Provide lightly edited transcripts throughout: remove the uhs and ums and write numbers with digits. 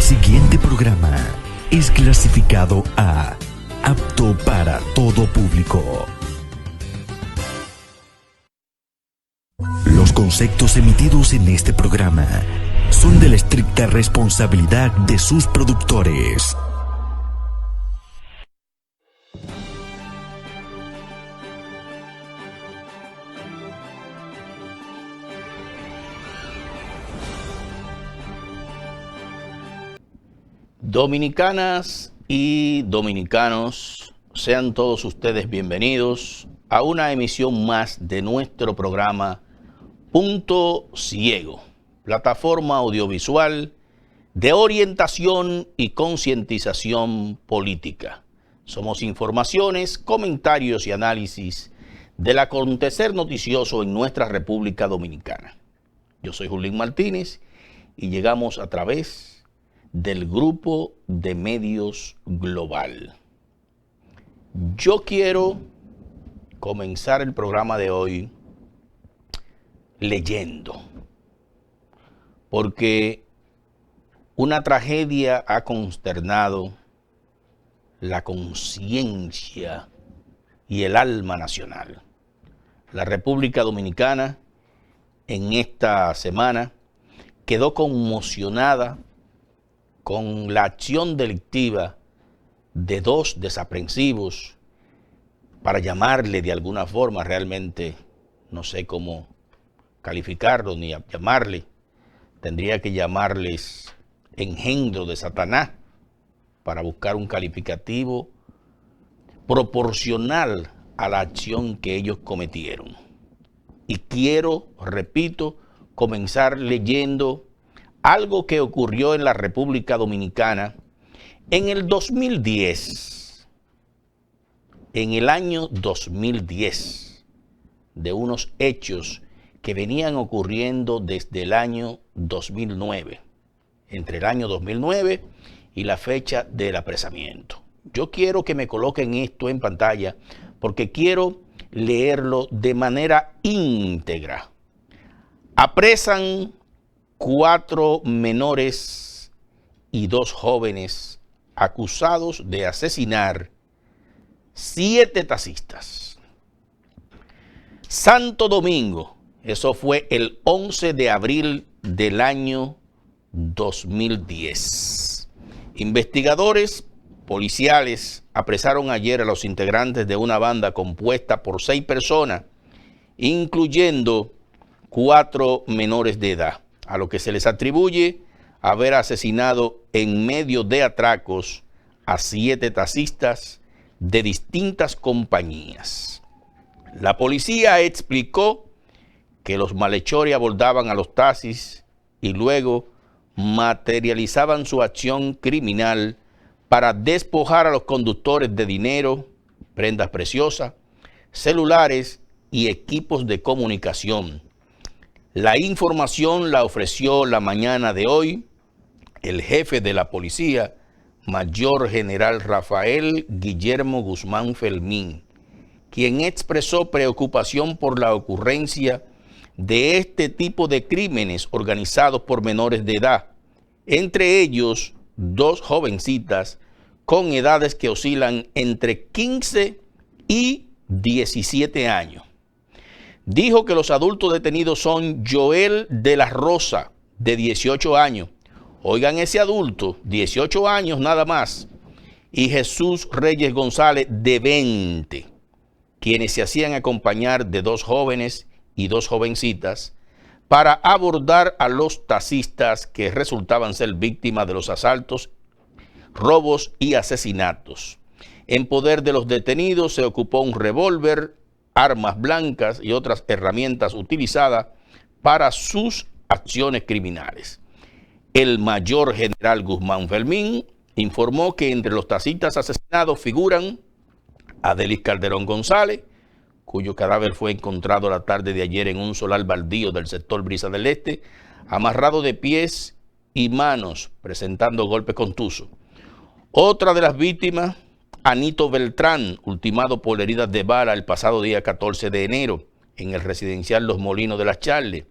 siguiente programa es clasificado A, apto para todo público. Los conceptos emitidos en este programa son de la estricta responsabilidad de sus productores. Dominicanas y dominicanos, sean todos ustedes bienvenidos a una emisión más de nuestro programa Punto Ciego, plataforma audiovisual de orientación y concientización política. Somos informaciones, comentarios y análisis del acontecer noticioso en nuestra República Dominicana. Yo soy Julín Martínez y llegamos a través del Grupo de Medios Global. Yo quiero comenzar el programa de hoy leyendo, porque una tragedia ha consternado la conciencia y el alma nacional. La República Dominicana en esta semana quedó conmocionada con la acción delictiva de dos desaprensivos, para llamarle de alguna forma, realmente no sé cómo calificarlo ni llamarle, tendría que llamarles engendro de Satanás para buscar un calificativo proporcional a la acción que ellos cometieron. Y quiero, repito, comenzar leyendo algo que ocurrió en la República Dominicana en el 2010, en el año 2010, de unos hechos que venían ocurriendo desde el año 2009, entre el año 2009 y la fecha del apresamiento. Yo quiero que me coloquen esto en pantalla porque quiero leerlo de manera íntegra. Apresan 4 menores y 2 jóvenes acusados de asesinar 7 taxistas. Santo Domingo, eso fue el 11 de abril del año 2010. Investigadores policiales apresaron ayer a los integrantes de una banda compuesta por 6 personas, incluyendo 4 menores de edad, a lo que se les atribuye haber asesinado en medio de atracos a 7 taxistas de distintas compañías. La policía explicó que los malhechores abordaban a los taxis y luego materializaban su acción criminal para despojar a los conductores de dinero, prendas preciosas, celulares y equipos de comunicación. La información la ofreció la mañana de hoy el jefe de la policía, Mayor General Rafael Guillermo Guzmán Felmín, quien expresó preocupación por la ocurrencia de este tipo de crímenes organizados por menores de edad, entre ellos 2 jovencitas con edades que oscilan entre 15 y 17 años. Dijo que los adultos detenidos son Joel de la Rosa, de 18 años. Oigan ese adulto, 18 años nada más. Y Jesús Reyes González, de 20, quienes se hacían acompañar de 2 jóvenes y 2 jovencitas para abordar a los taxistas que resultaban ser víctimas de los asaltos, robos y asesinatos. En poder de los detenidos se ocupó un revólver, armas blancas y otras herramientas utilizadas para sus acciones criminales. El Mayor General Guzmán Felmín informó que entre los taxistas asesinados figuran Adelis Calderón González, cuyo cadáver fue encontrado la tarde de ayer en un solar baldío del sector Brisa del Este, amarrado de pies y manos, presentando golpes contusos. Otra de las víctimas, Anito Beltrán, ultimado por heridas de bala el pasado día 14 de enero en el residencial Los Molinos de las Charles.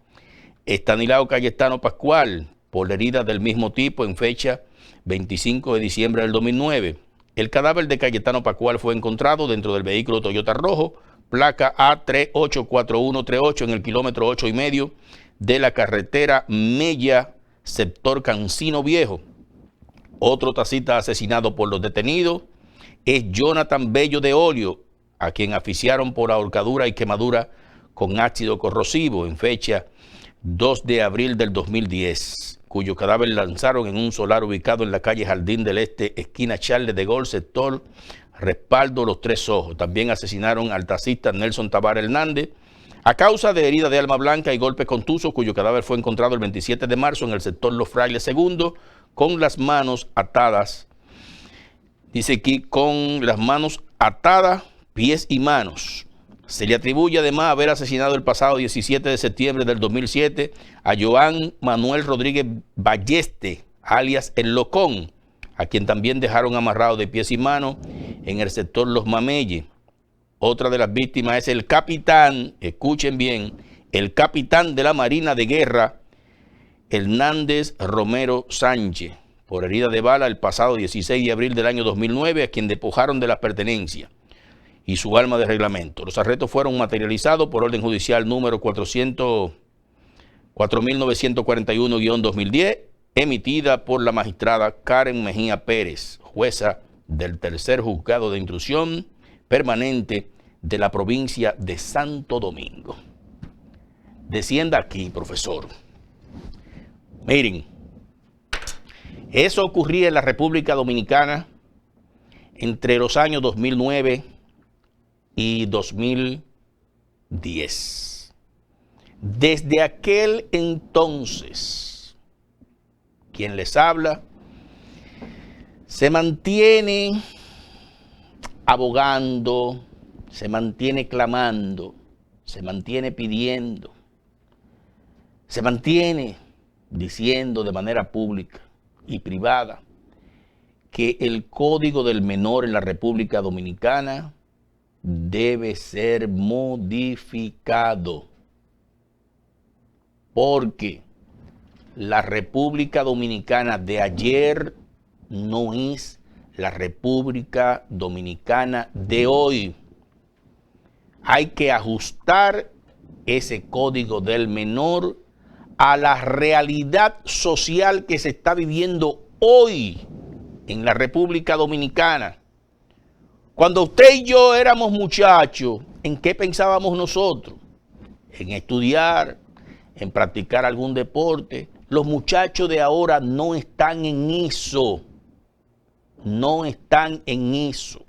Estanilao Cayetano Pascual, por heridas del mismo tipo en fecha 25 de diciembre del 2009. El cadáver de Cayetano Pascual fue encontrado dentro del vehículo Toyota rojo, placa A384138 en el kilómetro 8,5 de la carretera Mella, sector Cancino Viejo. Otro taxista asesinado por los detenidos es Jonathan Bello de Olio, a quien asfixiaron por ahorcadura y quemadura con ácido corrosivo en fecha 2 de abril del 2010, cuyo cadáver lanzaron en un solar ubicado en la calle Jardín del Este, esquina Charles de Gaulle, sector Respaldo Los Tres Ojos. También asesinaron al taxista Nelson Tabar Hernández a causa de herida de arma blanca y golpes contusos, cuyo cadáver fue encontrado el 27 de marzo en el sector Los Frailes II, con las manos atadas. Dice aquí, con las manos atadas, pies y manos. Se le atribuye además haber asesinado el pasado 17 de septiembre del 2007 a Joan Manuel Rodríguez Balleste, alias El Locón, a quien también dejaron amarrado de pies y manos en el sector Los Mameyes. Otra de las víctimas es el capitán, escuchen bien, el capitán de la Marina de Guerra, Hernández Romero Sánchez, por herida de bala el pasado 16 de abril del año 2009, a quien despojaron de las pertenencias y su arma de reglamento. Los arrestos fueron materializados por orden judicial número 4941-2010, emitida por la magistrada Karen Mejía Pérez, jueza del tercer juzgado de instrucción permanente de la provincia de Santo Domingo. Descienda aquí, profesor. Miren, eso ocurría en la República Dominicana entre los años 2009 y 2010. Desde aquel entonces, quien les habla se mantiene abogando, se mantiene clamando, se mantiene pidiendo, se mantiene diciendo de manera pública y privada que el Código del Menor en la República Dominicana debe ser modificado, porque la República Dominicana de ayer no es la República Dominicana de hoy. Hay que ajustar ese Código del Menor a la realidad social que se está viviendo hoy en la República Dominicana. Cuando usted y yo éramos muchachos, ¿en qué pensábamos nosotros? En estudiar, en practicar algún deporte. Los muchachos de ahora no están en eso. No están en eso.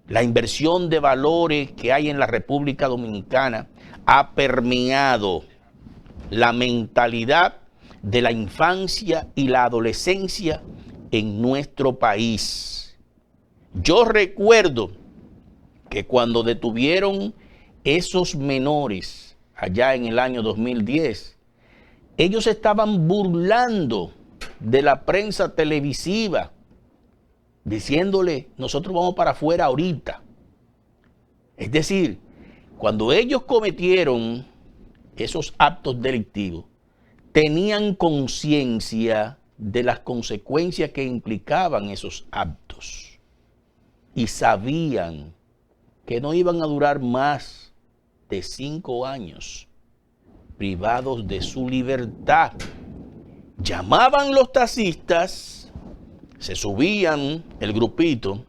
La inversión de valores que hay en la República Dominicana ha permeado la mentalidad de la infancia y la adolescencia en nuestro país. Yo recuerdo que cuando detuvieron esos menores allá en el año 2010, ellos estaban burlando de la prensa televisiva, diciéndole, nosotros vamos para afuera ahorita. Es decir, cuando ellos cometieron esos actos delictivos, tenían conciencia de las consecuencias que implicaban esos actos y sabían que no iban a durar más de 5 años privados de su libertad. Llamaban los taxistas, se subían el grupito,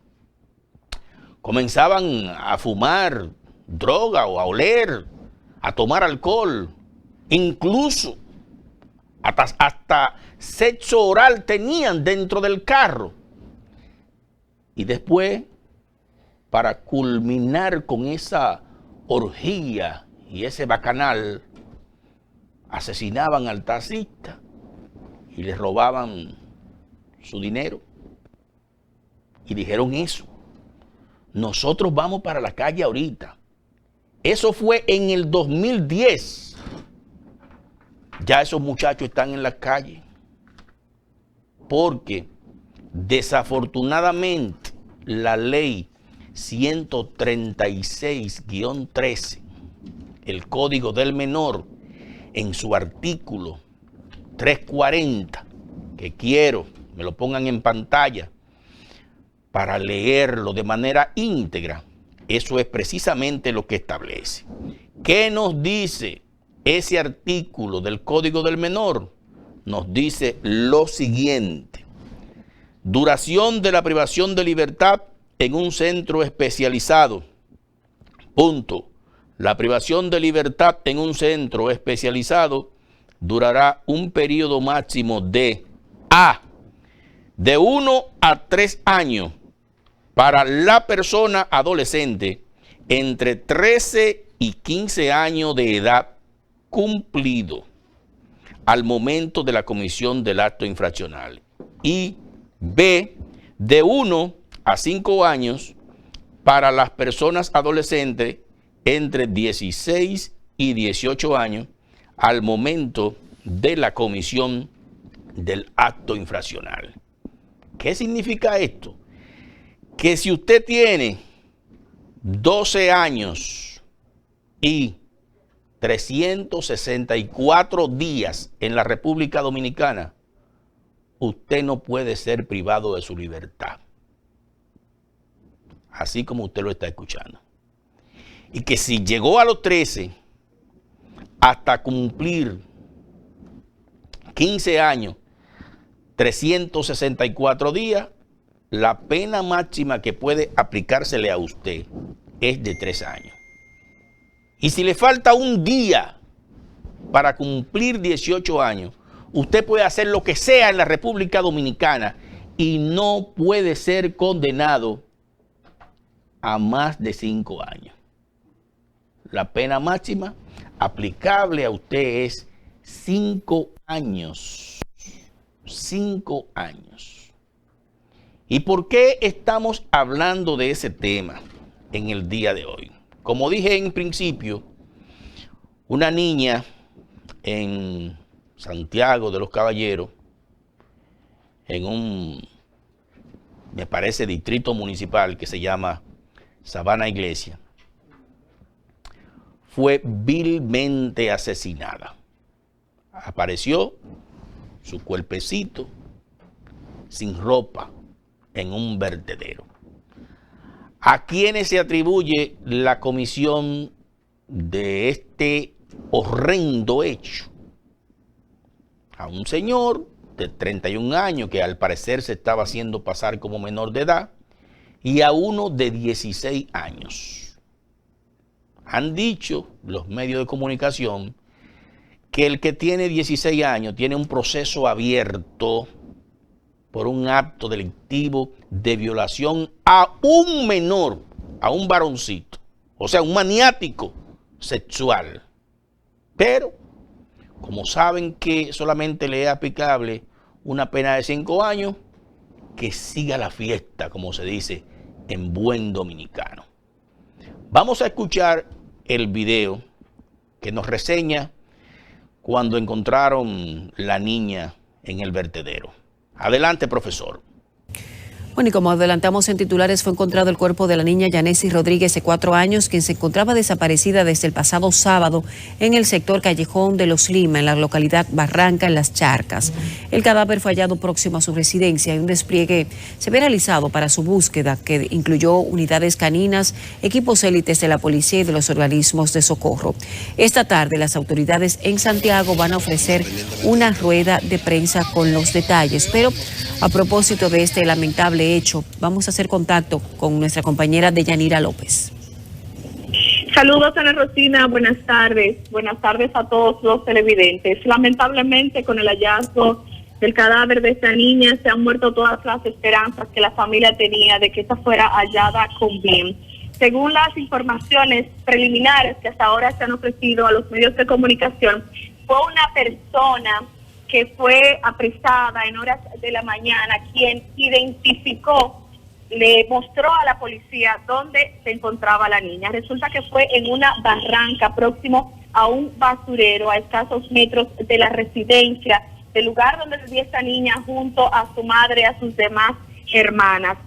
comenzaban a fumar droga o a oler, a tomar alcohol, incluso hasta sexo oral tenían dentro del carro. Y después, para culminar con esa orgía y ese bacanal, asesinaban al taxista y les robaban su dinero. Y dijeron eso. Nosotros vamos para la calle ahorita. Eso fue en el 2010. Ya esos muchachos están en la calle. Porque desafortunadamente la ley 136-13, el Código del Menor, en su artículo 340, que quiero me lo pongan en pantalla para leerlo de manera íntegra, eso es precisamente lo que establece. ¿Qué nos dice ese artículo del Código del Menor? Nos dice lo siguiente: duración de la privación de libertad en un centro especializado. Punto. La privación de libertad en un centro especializado durará un periodo máximo de A, de 1 a 3 años para la persona adolescente entre 13 y 15 años de edad cumplido al momento de la comisión del acto infraccional. Y B, de 1 a 5 años para las personas adolescentes entre 16 y 18 años al momento de la comisión del acto infraccional. ¿Qué significa esto? Que si usted tiene 12 años y 364 días en la República Dominicana, usted no puede ser privado de su libertad. Así como usted lo está escuchando. Y que si llegó a los 13 hasta cumplir 15 años, 364 días, la pena máxima que puede aplicársele a usted es de 3 años. Y si le falta un día para cumplir 18 años, usted puede hacer lo que sea en la República Dominicana y no puede ser condenado a más de 5 años. La pena máxima aplicable a usted es 5 años. 5 años. ¿Y por qué estamos hablando de ese tema en el día de hoy? Como dije en principio, una niña en Santiago de los Caballeros, en un, me parece, distrito municipal que se llama Sabana Iglesia, fue vilmente asesinada. Apareció su cuerpecito sin ropa en un vertedero. ¿A quiénes se atribuye la comisión de este horrendo hecho? A un señor de 31 años que al parecer se estaba haciendo pasar como menor de edad y a uno de 16 años. Han dicho los medios de comunicación que el que tiene 16 años tiene un proceso abierto por un acto delictivo de violación a un menor, a un varoncito, o sea, un maniático sexual. Pero, como saben que solamente le es aplicable una pena de 5 años, que siga la fiesta, como se dice en buen dominicano. Vamos a escuchar el video que nos reseña cuando encontraron la niña en el vertedero. Adelante, profesor. Bueno, y como adelantamos en titulares, fue encontrado el cuerpo de la niña Yanesi Rodríguez, de 4 años, quien se encontraba desaparecida desde el pasado sábado en el sector Callejón de los Lima, en la localidad Barranca, en Las Charcas. El cadáver fue hallado próximo a su residencia y un despliegue se ve realizado para su búsqueda, que incluyó unidades caninas, equipos élites de la policía y de los organismos de socorro. Esta tarde, las autoridades en Santiago van a ofrecer una rueda de prensa con los detalles, pero a propósito de este lamentable hecho, vamos a hacer contacto con nuestra compañera Deyanira López. Saludos, Ana Rosina, buenas tardes a todos los televidentes. Lamentablemente, con el hallazgo del cadáver de esta niña, se han muerto todas las esperanzas que la familia tenía de que esta fuera hallada con bien. Según las informaciones preliminares que hasta ahora se han ofrecido a los medios de comunicación, fue una persona que fue apresada en horas de la mañana, quien identificó, le mostró a la policía dónde se encontraba la niña. Resulta que fue en una barranca próximo a un basurero, a escasos metros de la residencia, del lugar donde vivía esta niña junto a su madre y a sus demás hermanas.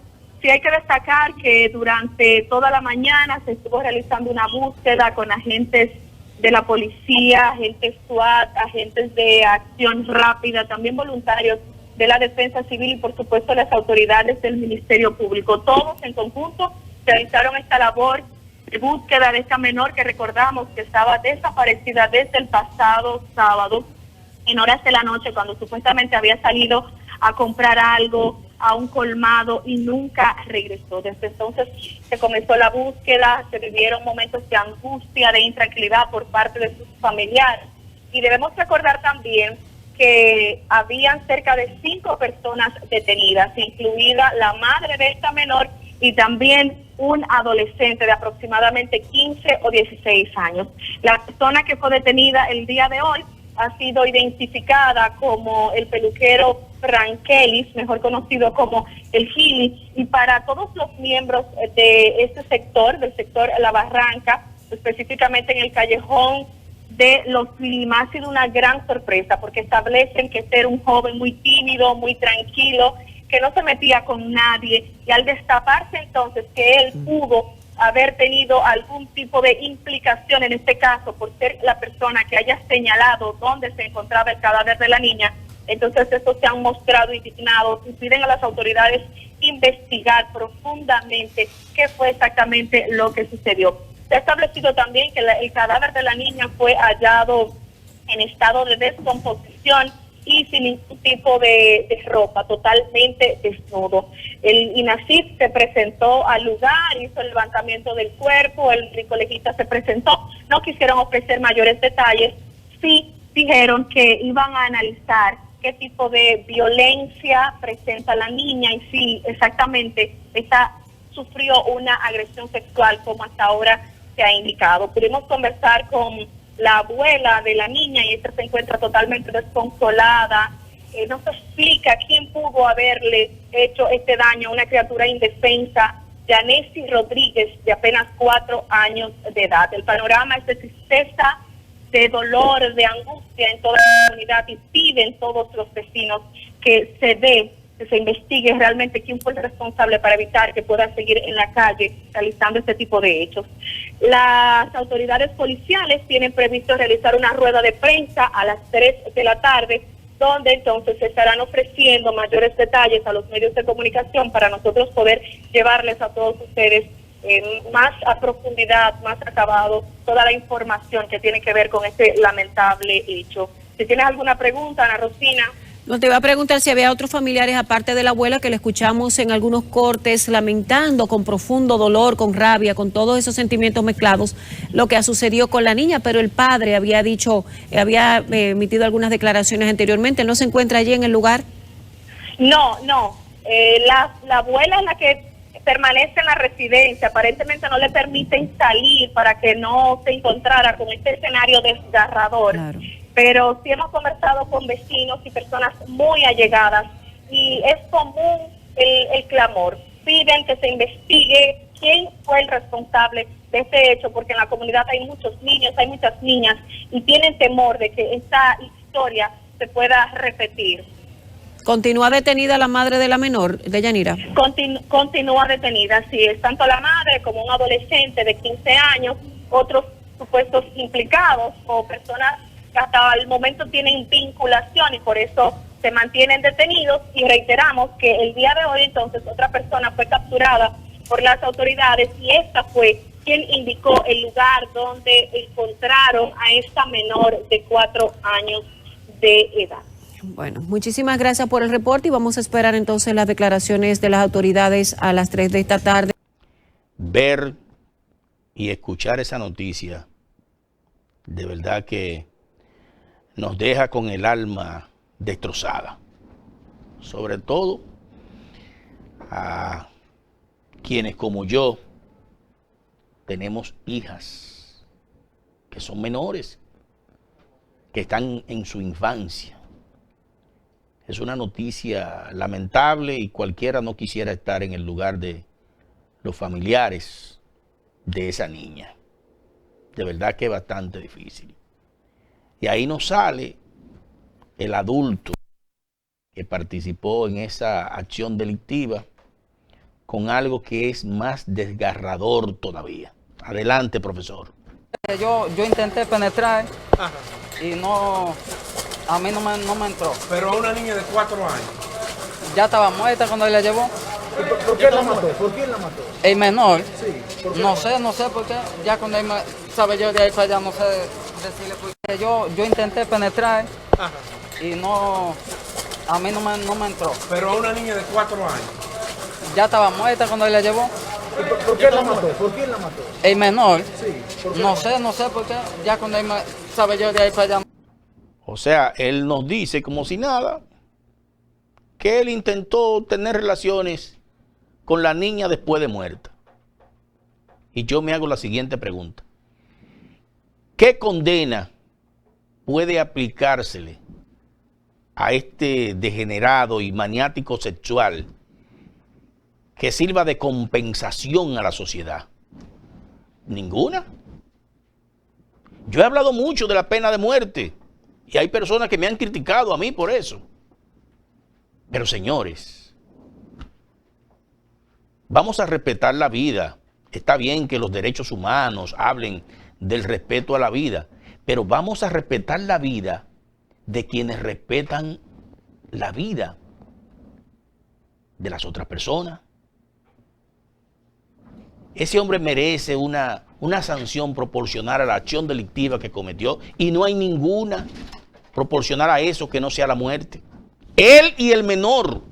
Sí hay que destacar que durante toda la mañana se estuvo realizando una búsqueda con agentes de la policía, agentes SWAT, agentes de acción rápida, también voluntarios de la Defensa Civil y por supuesto las autoridades del Ministerio Público. Todos en conjunto realizaron esta labor de búsqueda de esta menor que recordamos que estaba desaparecida desde el pasado sábado en horas de la noche, cuando supuestamente había salido a comprar algo a un colmado y nunca regresó. Desde entonces se comenzó la búsqueda, se vivieron momentos de angustia, de intranquilidad por parte de sus familiares. Y debemos recordar también que habían cerca de 5 personas detenidas, incluida la madre de esta menor y también un adolescente de aproximadamente 15 o 16 años. La persona que fue detenida el día de hoy ha sido identificada como el peluquero Frankelis, mejor conocido como el Gili, y para todos los miembros de este sector, del sector La Barranca, específicamente en el callejón de Los Lima, ha sido una gran sorpresa porque establecen que este era un joven muy tímido, muy tranquilo, que no se metía con nadie, y al destaparse entonces que él pudo haber tenido algún tipo de implicación en este caso por ser la persona que haya señalado dónde se encontraba el cadáver de la niña, entonces estos se han mostrado indignados y piden a las autoridades investigar profundamente qué fue exactamente lo que sucedió. Se ha establecido también que el cadáver de la niña fue hallado en estado de descomposición y sin ningún tipo de ropa, totalmente desnudo. El INASIF se presentó al lugar, hizo el levantamiento del cuerpo, el colegista se presentó, no quisieron ofrecer mayores detalles, sí dijeron que iban a analizar qué tipo de violencia presenta la niña y si exactamente esta sufrió una agresión sexual como hasta ahora se ha indicado. Pudimos conversar con la abuela de la niña y esta se encuentra totalmente desconsolada. No se explica quién pudo haberle hecho este daño a una criatura indefensa, Yanesi Rodríguez, de apenas 4 años de edad. El panorama es de tristeza, de dolor, de angustia en toda la comunidad y piden todos los vecinos que se investigue realmente quién fue el responsable para evitar que pueda seguir en la calle realizando este tipo de hechos. Las autoridades policiales tienen previsto realizar una rueda de prensa a las 3 de la tarde, donde entonces se estarán ofreciendo mayores detalles a los medios de comunicación para nosotros poder llevarles a todos ustedes más a profundidad, más acabado, toda la información que tiene que ver con este lamentable hecho. Si tienes alguna pregunta, Ana Rosina. No, te iba a preguntar si había otros familiares, aparte de la abuela, que le escuchamos en algunos cortes lamentando con profundo dolor, con rabia, con todos esos sentimientos mezclados, lo que ha sucedido con la niña, pero el padre había dicho, había emitido algunas declaraciones anteriormente. ¿Él no se encuentra allí en el lugar? No. La abuela es la que permanece en la residencia. Aparentemente no le permiten salir para que no se encontrara con este escenario desgarrador. Claro. Pero sí hemos conversado con vecinos y personas muy allegadas y es común el clamor. Piden que se investigue quién fue el responsable de este hecho, porque en la comunidad hay muchos niños, hay muchas niñas y tienen temor de que esta historia se pueda repetir. ¿Continúa detenida la madre de la menor, de Yanira? Continúa detenida, sí, es tanto la madre como un adolescente de 15 años, otros supuestos implicados o personas que hasta el momento tienen vinculación y por eso se mantienen detenidos, y reiteramos que el día de hoy entonces otra persona fue capturada por las autoridades y esta fue quien indicó el lugar donde encontraron a esta menor de 4 años de edad. Bueno, muchísimas gracias por el reporte y vamos a esperar entonces las declaraciones de las autoridades a las 3 de esta tarde. Ver y escuchar esa noticia, de verdad que nos deja con el alma destrozada. Sobre todo a quienes como yo tenemos hijas que son menores, que están en su infancia. Es una noticia lamentable y cualquiera no quisiera estar en el lugar de los familiares de esa niña. De verdad que es bastante difícil. Y ahí nos sale el adulto que participó en esa acción delictiva con algo que es más desgarrador todavía. Adelante, profesor. Yo intenté penetrar. Ajá. Y no, a mí no me entró. Pero a una niña de 4 años. ya estaba muerta cuando él la llevó. ¿Por qué la mató? ¿Por quién la mató? El menor, Sí. ¿Por qué? no sé por qué. Ya cuando él sabe yo de ahí para allá, no sé decirle por qué. Yo intenté penetrar Ajá. y no, a mí no me entró. Pero a una niña de 4 años. Ya estaba muerta cuando él la llevó. ¿Por qué la mató? ¿Por quién la mató? El menor, Sí. ¿Por qué? no sé por qué. Ya cuando él sabe yo de ahí para allá. O sea, él nos dice como si nada que él intentó tener relaciones con la niña después de muerta. Y yo me hago la siguiente pregunta. ¿Qué condena puede aplicársele a este degenerado y maniático sexual que sirva de compensación a la sociedad? Ninguna. Yo he hablado mucho de la pena de muerte y hay personas que me han criticado a mí por eso. Pero señores, vamos a respetar la vida. Está bien que los derechos humanos hablen del respeto a la vida, pero vamos a respetar la vida de quienes respetan la vida de las otras personas. Ese hombre merece una sanción proporcional a la acción delictiva que cometió y no hay ninguna proporcional a eso que no sea la muerte. Él y el menor.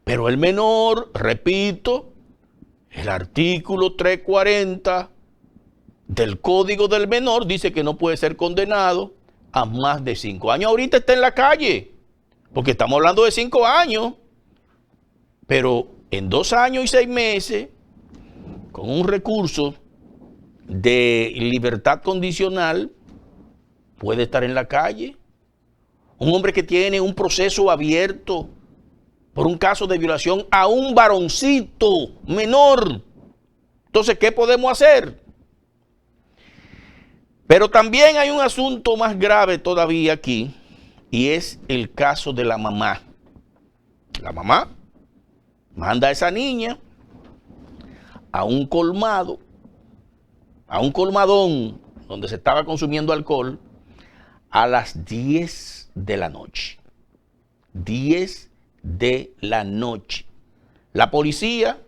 Pero el menor, repito, el artículo 340 del Código del Menor dice que no puede ser condenado a más de 5 años. Ahorita está en la calle, porque estamos hablando de 5 años, pero en 2 años y 6 meses, con un recurso de libertad condicional, puede estar en la calle. Un hombre que tiene un proceso abierto por un caso de violación a un varoncito menor. Entonces, ¿qué podemos hacer? Pero también hay un asunto más grave todavía aquí, y es el caso de la mamá. La mamá manda a esa niña a un colmado, a un colmadón donde se estaba consumiendo alcohol a las 10 de la noche. 10 de la noche. La policía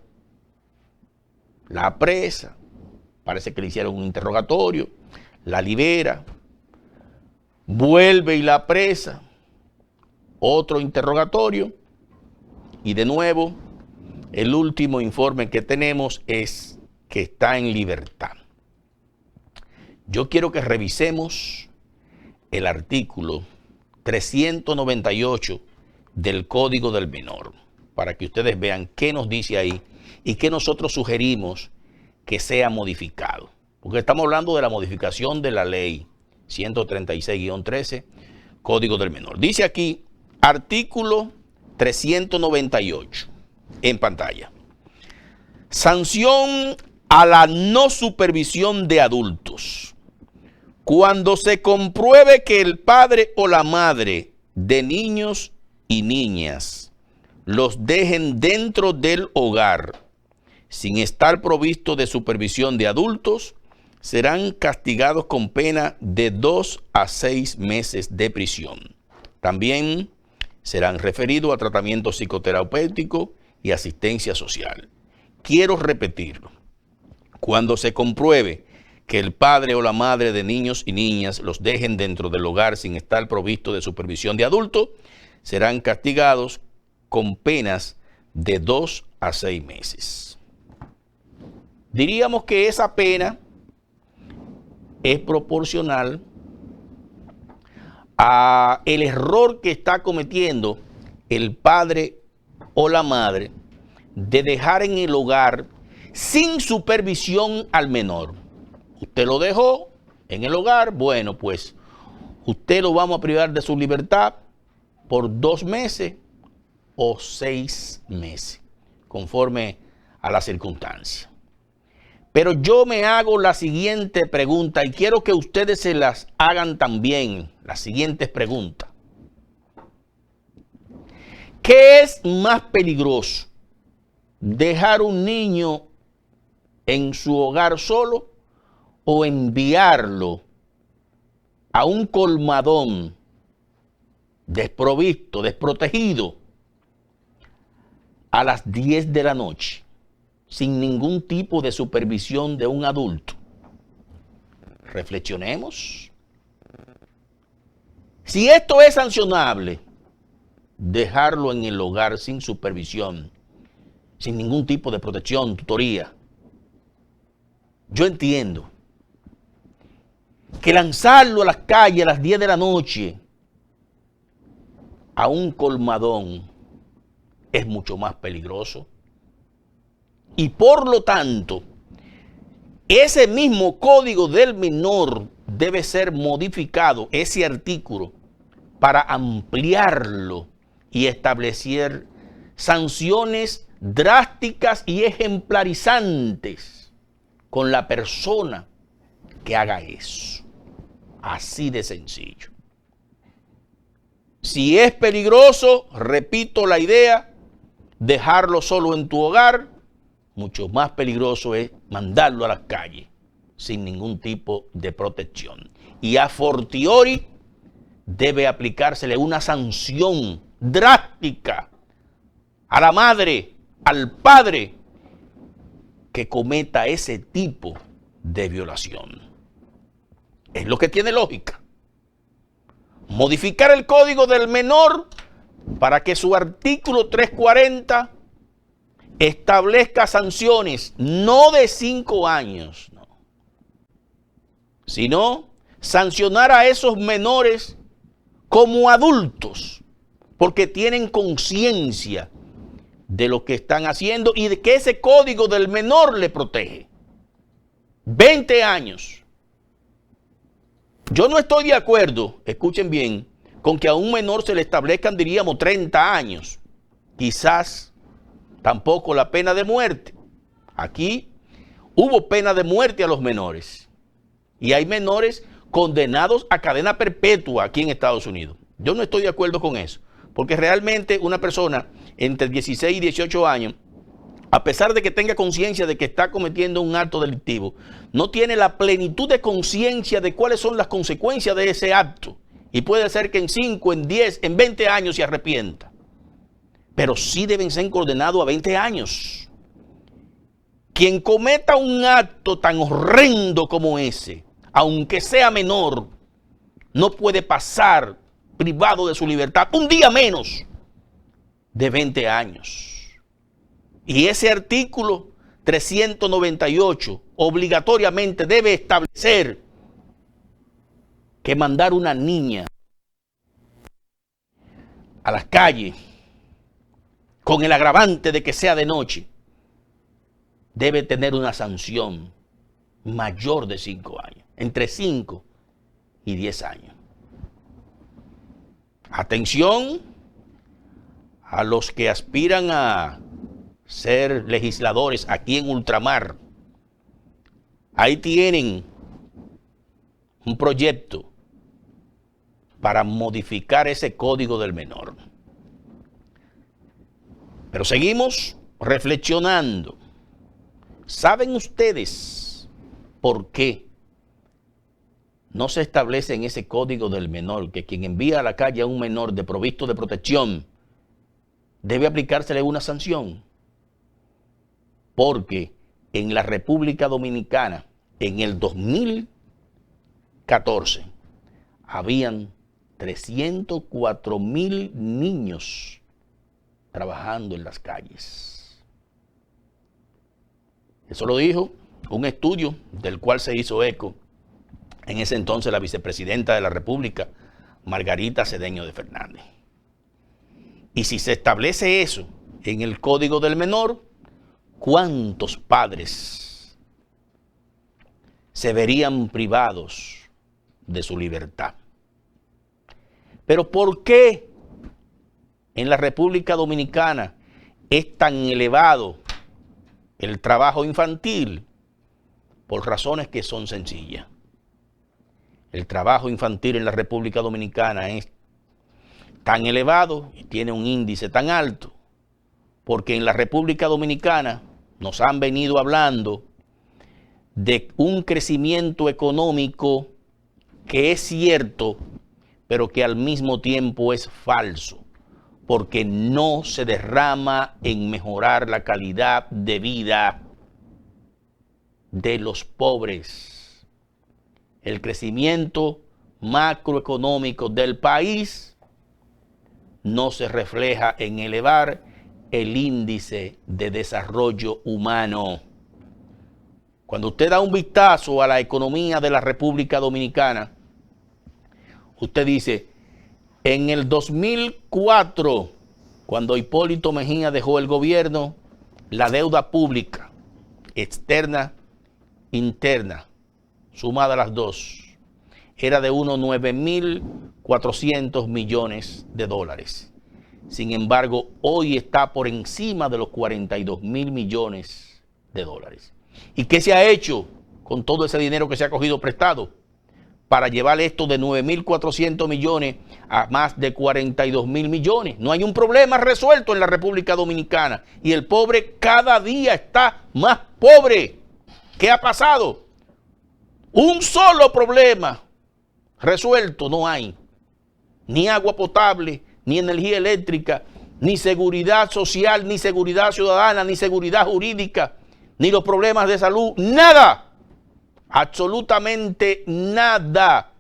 la apresa, parece que le hicieron un interrogatorio, la libera, vuelve y la apresa, otro interrogatorio, y de nuevo el último informe que tenemos es que está en libertad. Yo quiero que revisemos el artículo 398 del Código del Menor, para que ustedes vean qué nos dice ahí y qué nosotros sugerimos que sea modificado. Porque estamos hablando de la modificación de la ley 136-13, Código del Menor. Dice aquí, artículo 398, en pantalla. Sanción a la no supervisión de adultos. Cuando se compruebe que el padre o la madre de niños y niñas los dejen dentro del hogar sin estar provisto de supervisión de adultos, serán castigados con pena de 2 a 6 meses de prisión. También serán referidos a tratamiento psicoterapéutico y asistencia social. Quiero repetirlo. Cuando se compruebe que el padre o la madre de niños y niñas los dejen dentro del hogar sin estar provisto de supervisión de adultos, serán castigados con penas de 2 a 6 meses. Diríamos que esa pena es proporcional a el error que está cometiendo el padre o la madre de dejar en el hogar sin supervisión al menor. Usted lo dejó en el hogar, bueno, pues usted lo vamos a privar de su libertad por 2 meses o 6 meses, conforme a la circunstancia. Pero yo me hago la siguiente pregunta y quiero que ustedes se las hagan también, las siguientes preguntas. ¿Qué es más peligroso? ¿Dejar un niño en su hogar solo o enviarlo a un colmadón desprovisto, desprotegido, a las 10 de la noche, sin ningún tipo de supervisión de un adulto. Reflexionemos. Si esto es sancionable, dejarlo en el hogar sin supervisión, sin ningún tipo de protección, tutoría. Yo entiendo que lanzarlo a las calles a las 10 de la noche a un colmadón es mucho más peligroso. Y por lo tanto, ese mismo código del menor debe ser modificado, ese artículo, para ampliarlo y establecer sanciones drásticas y ejemplarizantes con la persona que haga eso. Así de sencillo. Si es peligroso, repito la idea, dejarlo solo en tu hogar, mucho más peligroso es mandarlo a las calles sin ningún tipo de protección. Y a fortiori debe aplicársele una sanción drástica a la madre, al padre que cometa ese tipo de violación. Es lo que tiene lógica. Modificar el código del menor para que su artículo 340 establezca sanciones no de 5 años, no, sino sancionar a esos menores como adultos, porque tienen conciencia de lo que están haciendo y de que ese código del menor le protege. 20 años. Yo no estoy de acuerdo, escuchen bien, con que a un menor se le establezcan, diríamos, 30 años. Quizás tampoco la pena de muerte. Aquí hubo pena de muerte a los menores. Y hay menores condenados a cadena perpetua aquí en Estados Unidos. Yo no estoy de acuerdo con eso. Porque realmente una persona entre 16 y 18 años, a pesar de que tenga conciencia de que está cometiendo un acto delictivo, no tiene la plenitud de conciencia de cuáles son las consecuencias de ese acto. Y puede ser que en 5, en 10, en 20 años se arrepienta. Pero sí deben ser condenados a 20 años. Quien cometa un acto tan horrendo como ese, aunque sea menor, no puede pasar privado de su libertad un día menos de 20 años. Y ese artículo 398 obligatoriamente debe establecer que mandar una niña a las calles con el agravante de que sea de noche debe tener una sanción mayor de 5 años, entre 5 y 10 años. Atención a los que aspiran a ser legisladores aquí en ultramar. Ahí tienen un proyecto para modificar ese código del menor. Pero seguimos reflexionando. ¿Saben ustedes por qué no se establece en ese código del menor que quien envía a la calle a un menor desprovisto de protección debe aplicársele una sanción? Porque en la República Dominicana, en el 2014, habían 304,000 niños trabajando en las calles. Eso lo dijo un estudio del cual se hizo eco en ese entonces la vicepresidenta de la República, Margarita Cedeño de Fernández. Y si se establece eso en el Código del Menor, ¿cuántos padres se verían privados de su libertad? Pero ¿por qué en la República Dominicana es tan elevado el trabajo infantil? Por razones que son sencillas. El trabajo infantil en la República Dominicana es tan elevado y tiene un índice tan alto porque en la República Dominicana nos han venido hablando de un crecimiento económico que es cierto, pero que al mismo tiempo es falso, porque no se derrama en mejorar la calidad de vida de los pobres. El crecimiento macroeconómico del país no se refleja en elevar el índice de desarrollo humano. Cuando usted da un vistazo a la economía de la República Dominicana, usted dice, en el 2004, cuando Hipólito Mejía dejó el gobierno, la deuda pública, externa, interna, sumada a las dos, era de unos 9.400 millones de dólares. Sin embargo, hoy está por encima de los 42.000 millones de dólares. ¿Y qué se ha hecho con todo ese dinero que se ha cogido prestado para llevar esto de 9.400 millones a más de 42.000 millones? No hay un problema resuelto en la República Dominicana y el pobre cada día está más pobre. ¿Qué ha pasado? Un solo problema resuelto no hay. Ni agua potable, ni energía eléctrica, ni seguridad social, ni seguridad ciudadana, ni seguridad jurídica, ni los problemas de salud, nada, absolutamente nada.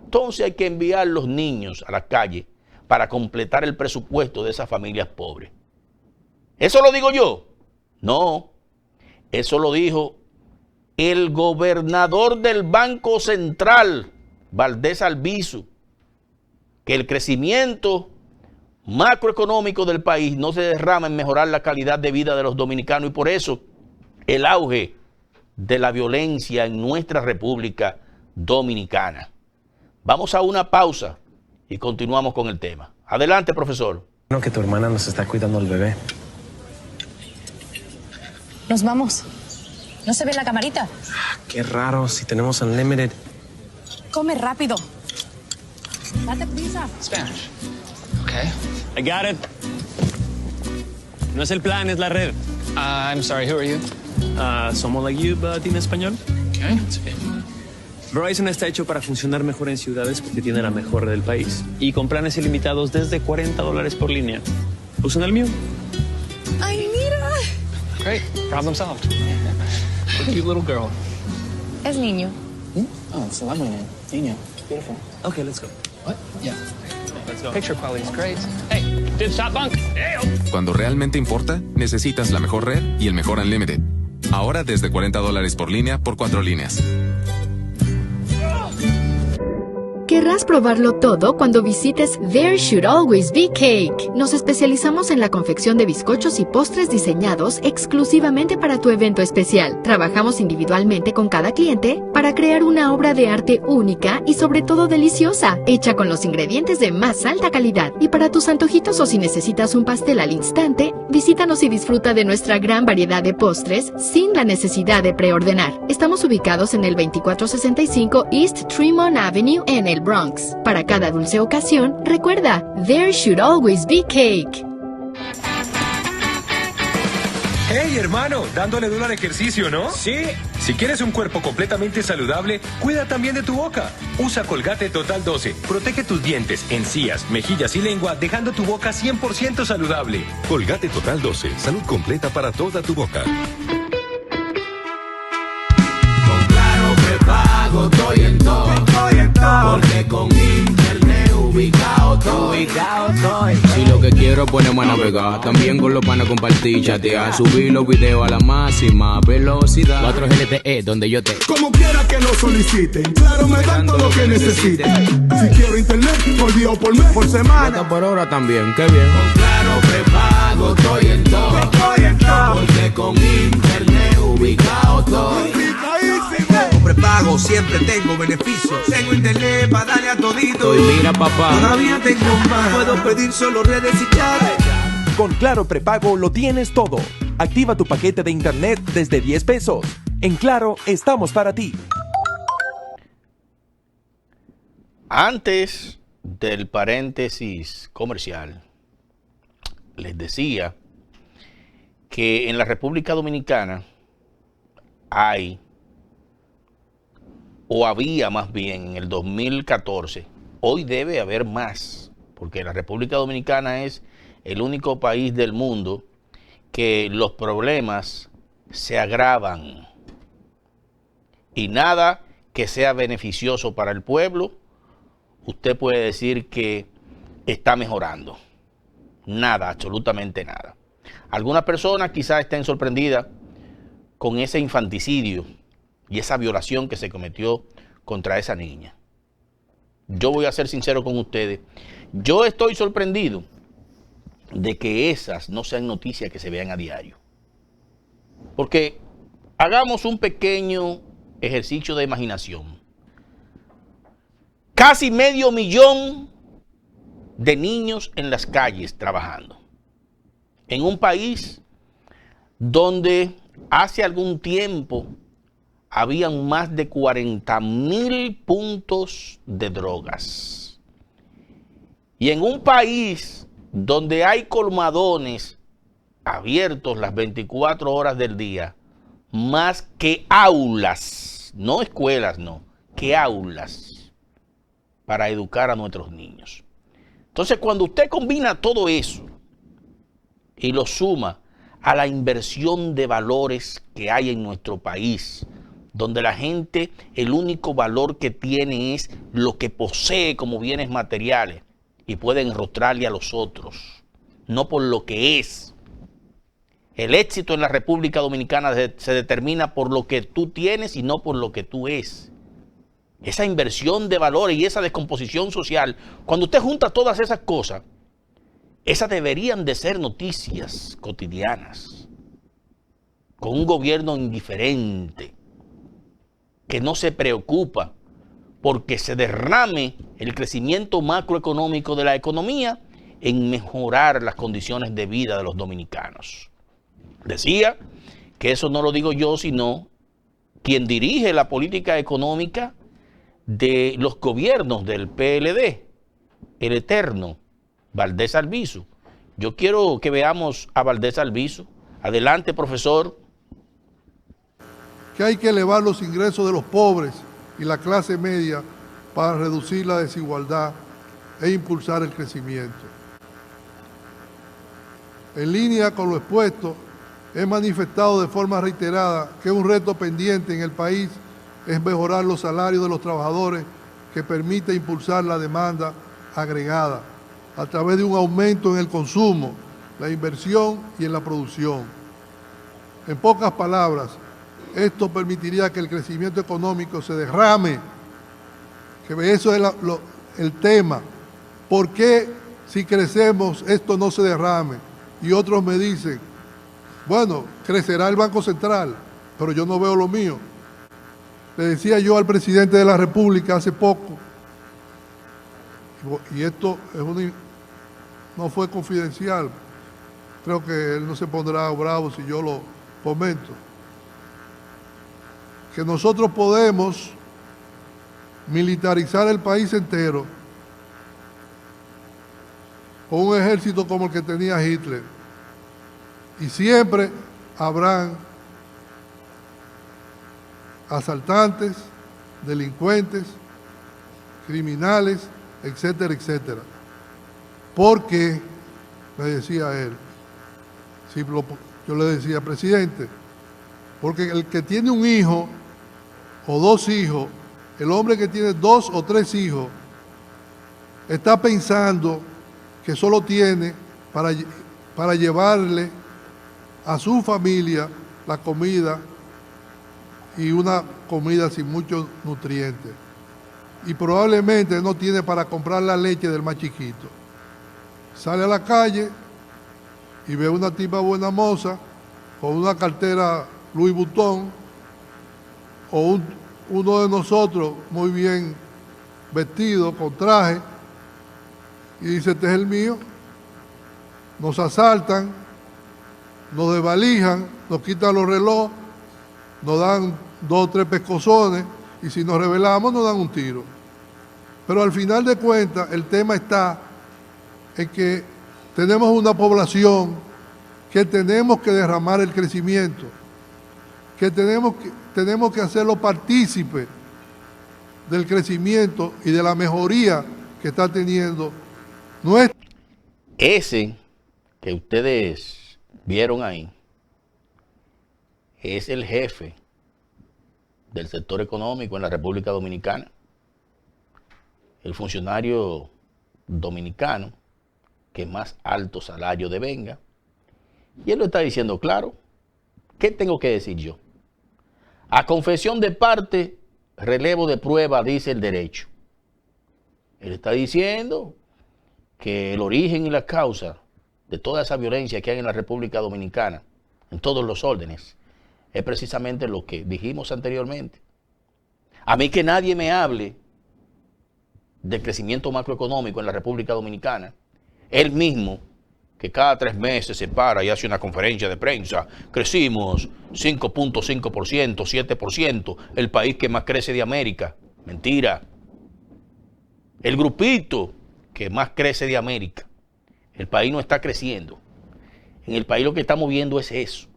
Entonces hay que enviar los niños a la calle para completar el presupuesto de esas familias pobres. ¿Eso lo digo yo? No, eso lo dijo el gobernador del Banco Central, Valdés Albizu, que el crecimiento macroeconómico del país no se derrama en mejorar la calidad de vida de los dominicanos y por eso el auge de la violencia en nuestra República Dominicana. Vamos a una pausa y continuamos con el tema. Adelante, profesor. Bueno, que tu hermana nos está cuidando al bebé. Nos vamos. ¿No se ve la camarita? Qué raro, si tenemos Unlimited. Come rápido. Date prisa. Spanish. Okay. I got it. No es el plan, es la red. I'm sorry, who are you? Somos like you, but en español. Okay, it's okay. Verizon está hecho para funcionar mejor en ciudades porque tiene la mejor red del país. Y con planes ilimitados desde $40 por línea. ¿Usan el mío? ¡Ay, mira! Great, problem solved. What a cute little girl. Es niño. Oh, it's a lovely name. Niño. Beautiful. Okay, let's go. What? Yeah. Let's go. Picture quality is great. Hey, did stop bunk. Cuando realmente importa, necesitas la mejor red y el mejor Unlimited. Ahora desde $40 por línea por 4 líneas. Querrás probarlo todo cuando visites There Should Always Be Cake. Nos especializamos en la confección de bizcochos y postres diseñados exclusivamente para tu evento especial. Trabajamos individualmente con cada cliente para crear una obra de arte única y sobre todo deliciosa, hecha con los ingredientes de más alta calidad. Y para tus antojitos o si necesitas un pastel al instante, visítanos y disfruta de nuestra gran variedad de postres sin la necesidad de preordenar. Estamos ubicados en el 2465 East Tremont Avenue en el Bronx. Para cada dulce ocasión, recuerda, There Should Always Be Cake. Hey, hermano, dándole duro al ejercicio, ¿no? Sí. Si quieres un cuerpo completamente saludable, cuida también de tu boca. Usa Colgate Total 12. Protege tus dientes, encías, mejillas y lengua, dejando tu boca 100% saludable. Colgate Total 12. Salud completa para toda tu boca. Con Claro prepago estoy en todo. Porque con internet ubicado estoy. Si lo que quiero es ponerme a navegar, también con los panas compartir, chatear, subir los videos a la máxima velocidad. 4 LTE donde yo te. Como quiera que lo soliciten, Claro me dan todo lo que necesiten. Si quiero internet, por día o por mes, por semana. Hasta por hora también, qué bien. Con Claro prepago estoy en todo. Porque con internet ubicado estoy. Con prepago siempre tengo beneficios. Tengo internet para darle a todito. Y mira, papá, todavía tengo más. Puedo pedir solo redes y chat. Con Claro prepago lo tienes todo. Activa tu paquete de internet desde 10 pesos. En Claro estamos para ti. Antes del paréntesis comercial, les decía que en la República Dominicana hay, o había más bien en el 2014, hoy debe haber más, porque la República Dominicana es el único país del mundo que los problemas se agravan y nada que sea beneficioso para el pueblo, usted puede decir que está mejorando. Nada, absolutamente nada. Algunas personas quizás estén sorprendidas con ese infanticidio y esa violación que se cometió contra esa niña. Yo voy a ser sincero con ustedes. Yo estoy sorprendido de que esas no sean noticias que se vean a diario. Porque hagamos un pequeño ejercicio de imaginación. Casi 500,000 de niños en las calles trabajando. En un país donde hace algún tiempo habían más de 40,000 puntos de drogas. Y en un país donde hay colmadones abiertos las 24 horas del día, más que aulas, no escuelas, no, que aulas para educar a nuestros niños. Entonces, cuando usted combina todo eso y lo suma a la inversión de valores que hay en nuestro país, donde la gente, el único valor que tiene es lo que posee como bienes materiales y puede enrostrarle a los otros, no por lo que es. El éxito en la República Dominicana se determina por lo que tú tienes y no por lo que tú es. Esa inversión de valores y esa descomposición social, cuando usted junta todas esas cosas, esas deberían de ser noticias cotidianas, con un gobierno indiferente, que no se preocupa porque se derrame el crecimiento macroeconómico de la economía en mejorar las condiciones de vida de los dominicanos. Decía que eso no lo digo yo, sino quien dirige la política económica de los gobiernos del PLD, el eterno Valdés Albizu. Yo quiero que veamos a Valdés Albizu. Adelante, profesor. Que hay que elevar los ingresos de los pobres y la clase media para reducir la desigualdad e impulsar el crecimiento. En línea con lo expuesto, he manifestado de forma reiterada que un reto pendiente en el país es mejorar los salarios de los trabajadores que permita impulsar la demanda agregada a través de un aumento en el consumo, la inversión y en la producción. En pocas palabras, esto permitiría que el crecimiento económico se derrame, que eso es el tema. ¿Por qué si crecemos esto no se derrame? Y otros me dicen, bueno, crecerá el Banco Central, pero yo no veo lo mío. Le decía yo al presidente de la República hace poco, y esto es no fue confidencial, creo que él no se pondrá bravo si yo lo comento, que nosotros podemos militarizar el país entero con un ejército como el que tenía Hitler. Y siempre habrán asaltantes, delincuentes, criminales, etcétera, etcétera. Porque, me decía él, yo le decía, presidente, porque el que tiene un hijo o dos hijos, el hombre que tiene 2 o 3 hijos, está pensando que solo tiene para llevarle a su familia la comida y una comida sin muchos nutrientes. Y probablemente no tiene para comprar la leche del más chiquito. Sale a la calle y ve una tipa buena moza con una cartera Louis Vuitton o uno de nosotros muy bien vestido, con traje, y dice, este es el mío. Nos asaltan, nos desvalijan, nos quitan los relojes, nos dan 2 o 3 pescozones y si nos rebelamos nos dan un tiro. Pero al final de cuentas el tema está en que tenemos una población que tenemos que derramar el crecimiento, que tenemos que hacerlo partícipe del crecimiento y de la mejoría que está teniendo nuestra... Ese que ustedes vieron ahí es el jefe del sector económico en la República Dominicana, el funcionario dominicano que más alto salario devenga. Y él lo está diciendo claro. ¿Qué tengo que decir yo? A confesión de parte, relevo de prueba, dice el derecho. Él está diciendo que el origen y la causa de toda esa violencia que hay en la República Dominicana, en todos los órdenes, es precisamente lo que dijimos anteriormente. A mí que nadie me hable de crecimiento macroeconómico en la República Dominicana, él mismo, que cada 3 meses se para y hace una conferencia de prensa, crecimos 5.5%, 7%, el país que más crece de América. Mentira. El grupito que más crece de América. El país no está creciendo. En el país lo que estamos viendo es eso.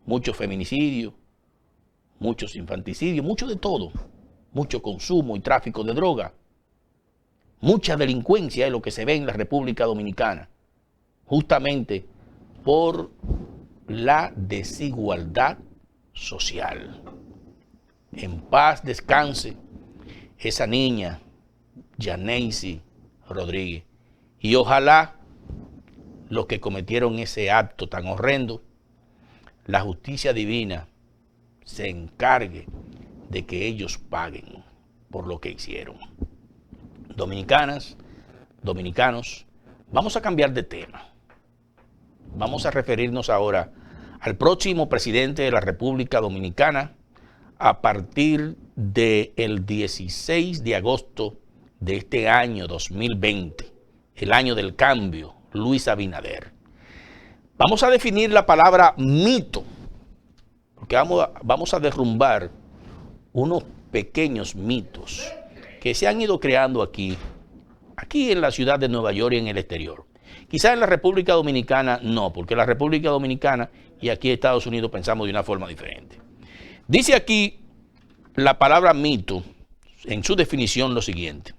Muchos feminicidios, muchos infanticidios, mucho de todo. Mucho consumo y tráfico de droga. Mucha delincuencia es lo que se ve en la República Dominicana. Justamente por la desigualdad social. En paz descanse esa niña, Yaneisi Rodríguez. Y ojalá los que cometieron ese acto tan horrendo, la justicia divina se encargue de que ellos paguen por lo que hicieron. Dominicanas, dominicanos, vamos a cambiar de tema. Vamos a referirnos ahora al próximo presidente de la República Dominicana a partir del 16 de agosto de este año 2020, el año del cambio, Luis Abinader. Vamos a definir la palabra mito, porque vamos a derrumbar unos pequeños mitos que se han ido creando aquí en la ciudad de Nueva York y en el exterior. Quizás en la República Dominicana no, porque en la República Dominicana y aquí en Estados Unidos pensamos de una forma diferente. Dice aquí la palabra mito, en su definición, lo siguiente: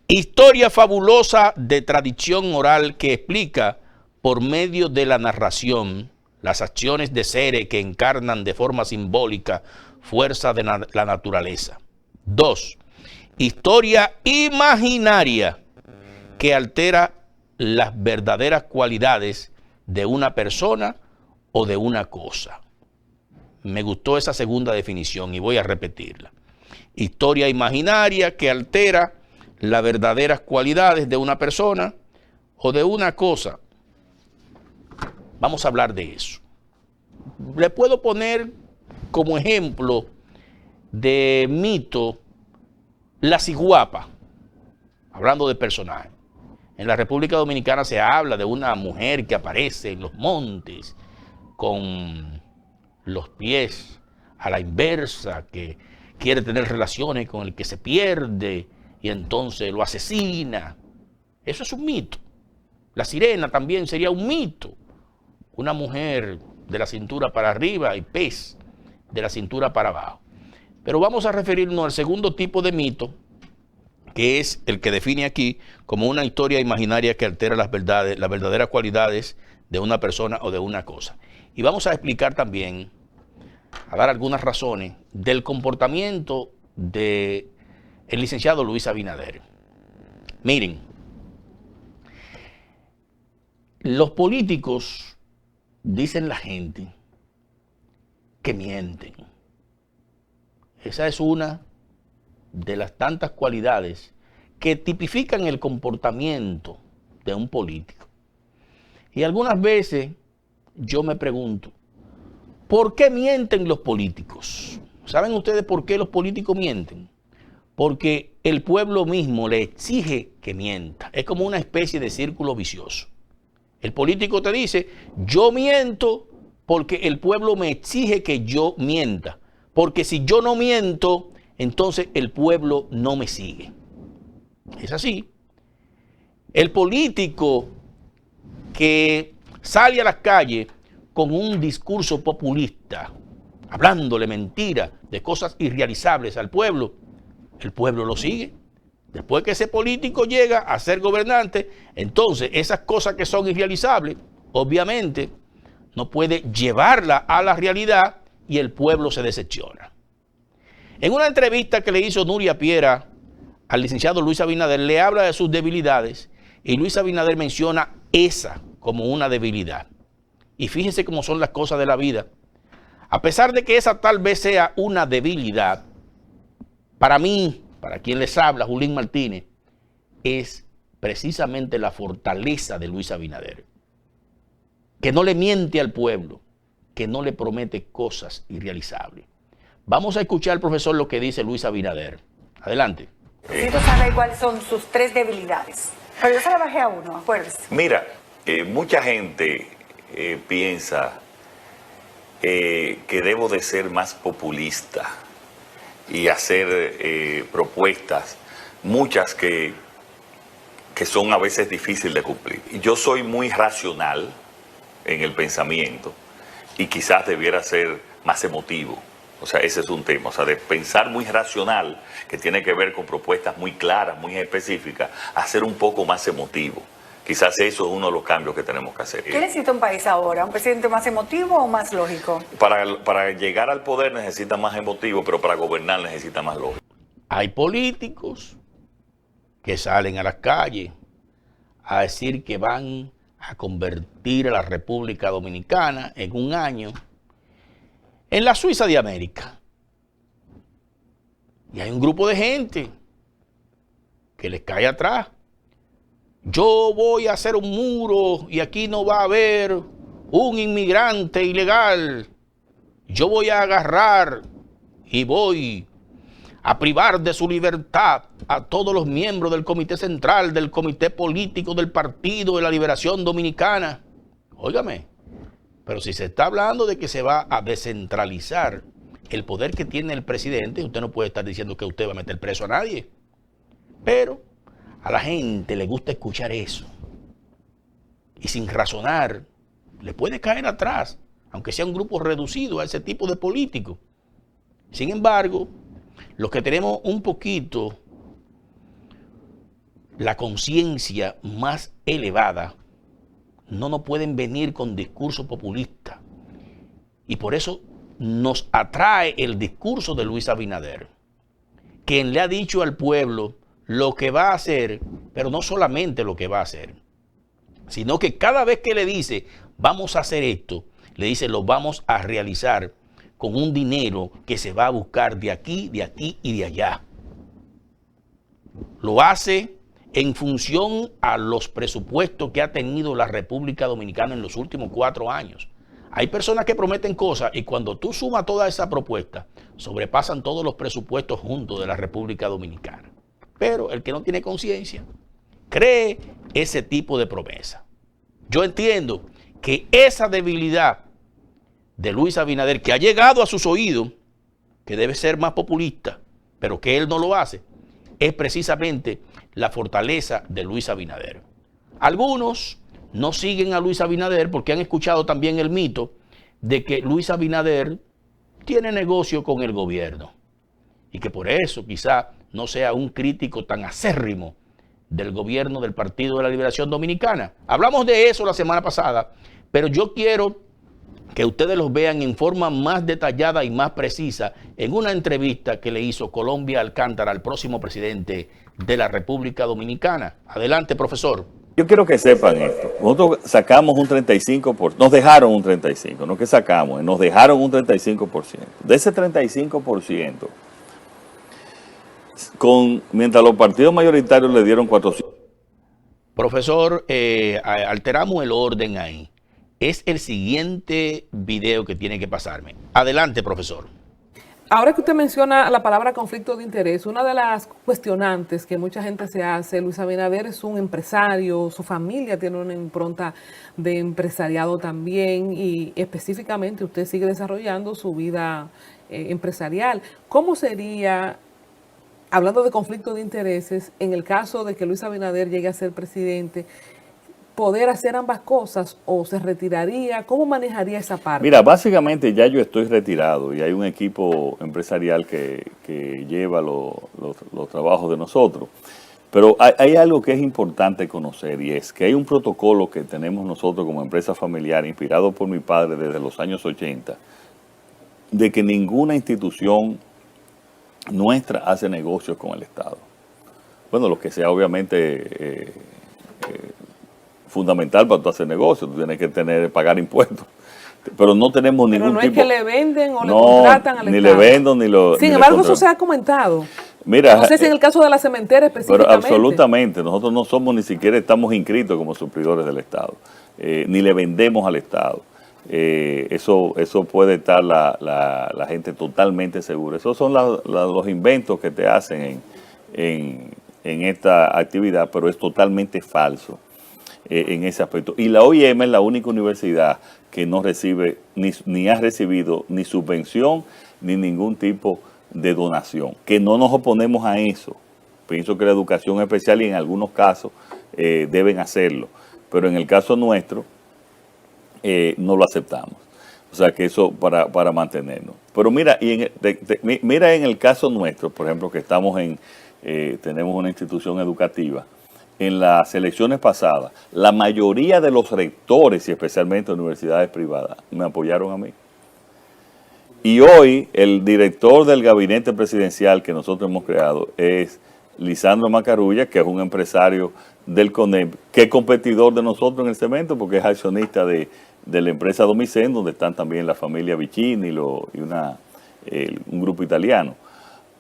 historia fabulosa de tradición oral que explica por medio de la narración las acciones de seres que encarnan de forma simbólica fuerza de la naturaleza. 2. Historia imaginaria que altera las verdaderas cualidades de una persona o de una cosa. Me gustó esa segunda definición y voy a repetirla. Historia imaginaria que altera las verdaderas cualidades de una persona o de una cosa. Vamos a hablar de eso. Le puedo poner como ejemplo de mito la ciguapa, hablando de personajes. En la República Dominicana se habla de una mujer que aparece en los montes con los pies a la inversa, que quiere tener relaciones con el que se pierde y entonces lo asesina. Eso es un mito. La sirena también sería un mito. Una mujer de la cintura para arriba y pez de la cintura para abajo. Pero vamos a referirnos al segundo tipo de mito, que es el que define aquí como una historia imaginaria que altera las verdaderas cualidades de una persona o de una cosa. Y vamos a explicar también, a dar algunas razones del comportamiento del licenciado Luis Abinader. Miren, los políticos, dicen la gente, que mienten. Esa es una de las tantas cualidades que tipifican el comportamiento de un político. Y algunas veces yo me pregunto, ¿por qué mienten los políticos? ¿Saben ustedes por qué los políticos mienten? Porque el pueblo mismo le exige que mienta. Es como una especie de círculo vicioso. El político te dice, yo miento porque el pueblo me exige que yo mienta. Porque si yo no miento, entonces el pueblo no me sigue. Es así. El político que sale a las calles con un discurso populista, hablándole mentira de cosas irrealizables al pueblo, el pueblo lo sigue. Después que ese político llega a ser gobernante, entonces esas cosas que son irrealizables, obviamente, no puede llevarla a la realidad y el pueblo se decepciona. En una entrevista que le hizo Nuria Piera al licenciado Luis Abinader, le habla de sus debilidades y Luis Abinader menciona esa como una debilidad. Y fíjese cómo son las cosas de la vida. A pesar de que esa tal vez sea una debilidad, para mí, para quien les habla, Julín Martínez, es precisamente la fortaleza de Luis Abinader. Que no le miente al pueblo, que no le promete cosas irrealizables. Vamos a escuchar al profesor lo que dice Luis Abinader. Adelante. Sí, tú sabes cuáles son sus 3 debilidades. Pero yo se la bajé a uno, acuérdese. Mira, mucha gente piensa que debo de ser más populista y hacer propuestas, muchas que son a veces difíciles de cumplir. Yo soy muy racional en el pensamiento y quizás debiera ser más emotivo. O sea, ese es un tema, o sea, de pensar muy racional, que tiene que ver con propuestas muy claras, muy específicas, a ser un poco más emotivo. Quizás eso es uno de los cambios que tenemos que hacer. ¿Qué necesita un país ahora? ¿Un presidente más emotivo o más lógico? Para llegar al poder necesita más emotivo, pero para gobernar necesita más lógico. Hay políticos que salen a las calles a decir que van a convertir a la República Dominicana en un año en la Suiza de América. Y hay un grupo de gente que les cae atrás. Yo voy a hacer un muro y aquí no va a haber un inmigrante ilegal. Yo voy a agarrar y voy a privar de su libertad a todos los miembros del Comité Central, del Comité Político del Partido de la Liberación Dominicana. Óigame, pero si se está hablando de que se va a descentralizar el poder que tiene el presidente, usted no puede estar diciendo que usted va a meter preso a nadie. Pero a la gente le gusta escuchar eso. Y sin razonar, le puede caer atrás, aunque sea un grupo reducido a ese tipo de políticos. Sin embargo, los que tenemos un poquito la conciencia más elevada, no nos pueden venir con discurso populista. Y por eso nos atrae el discurso de Luis Abinader, quien le ha dicho al pueblo lo que va a hacer, pero no solamente lo que va a hacer, sino que cada vez que le dice, vamos a hacer esto, le dice, lo vamos a realizar con un dinero que se va a buscar de aquí y de allá. Lo hace en función a los presupuestos que ha tenido la República Dominicana en los últimos 4 años. Hay personas que prometen cosas y cuando tú sumas toda esa propuesta, sobrepasan todos los presupuestos juntos de la República Dominicana. Pero el que no tiene conciencia cree ese tipo de promesa. Yo entiendo que esa debilidad de Luis Abinader, que ha llegado a sus oídos, que debe ser más populista, pero que él no lo hace, es precisamente la fortaleza de Luis Abinader. Algunos no siguen a Luis Abinader porque han escuchado también el mito de que Luis Abinader tiene negocio con el gobierno y que por eso quizá no sea un crítico tan acérrimo del gobierno del Partido de la Liberación Dominicana. Hablamos de eso la semana pasada, pero yo quiero que ustedes los vean en forma más detallada y más precisa en una entrevista que le hizo Colombia Alcántara al próximo presidente de la República Dominicana. Adelante, profesor. Yo quiero que sepan esto. Nosotros sacamos un 35%, nos dejaron un 35%, no que sacamos, nos dejaron un 35%. De ese 35%, mientras los partidos mayoritarios le dieron 400. Profesor, alteramos el orden ahí. Es el siguiente video que tiene que pasarme. Adelante, profesor. Ahora que usted menciona la palabra conflicto de interés, una de las cuestionantes que mucha gente se hace, Luis Abinader es un empresario, su familia tiene una impronta de empresariado también y específicamente usted sigue desarrollando su vida empresarial. ¿Cómo sería, hablando de conflicto de intereses, en el caso de que Luis Abinader llegue a ser presidente, poder hacer ambas cosas o se retiraría? ¿Cómo manejaría esa parte? Mira, básicamente ya yo estoy retirado y hay un equipo empresarial que lleva los trabajos de nosotros. Pero hay algo que es importante conocer y es que hay un protocolo que tenemos nosotros como empresa familiar, inspirado por mi padre desde los años 80, de que ninguna institución nuestra hace negocios con el Estado. Bueno, lo que sea obviamente fundamental para tú hacer negocios, tú tienes que pagar impuestos. Pero no tenemos ningún tipo... Pero no es que le venden o le contratan al Estado. Ni le vendo ni lo... Sin embargo, eso se ha comentado. Mira, no sé si en el caso de la cementera específicamente. Pero absolutamente, nosotros no somos ni siquiera estamos inscritos como suplidores del Estado, ni le vendemos al Estado. Eso puede estar la gente totalmente segura. Esos son los inventos que te hacen en esta actividad, pero es totalmente falso en ese aspecto. Y la OIM es la única universidad que no recibe, ni ha recibido ni subvención, ni ningún tipo de donación, que no nos oponemos a eso. Pienso que la educación especial y en algunos casos deben hacerlo, pero en el caso nuestro no lo aceptamos. O sea que eso para mantenernos. Pero mira, mira en el caso nuestro, por ejemplo, que estamos tenemos una institución educativa. En las elecciones pasadas, la mayoría de los rectores y especialmente universidades privadas me apoyaron a mí. Y hoy el director del gabinete presidencial que nosotros hemos creado es Lisandro Macarulla, que es un empresario del CONEP, que es competidor de nosotros en el cemento porque es accionista de la empresa Domicen, donde están también la familia Vicini y un grupo italiano.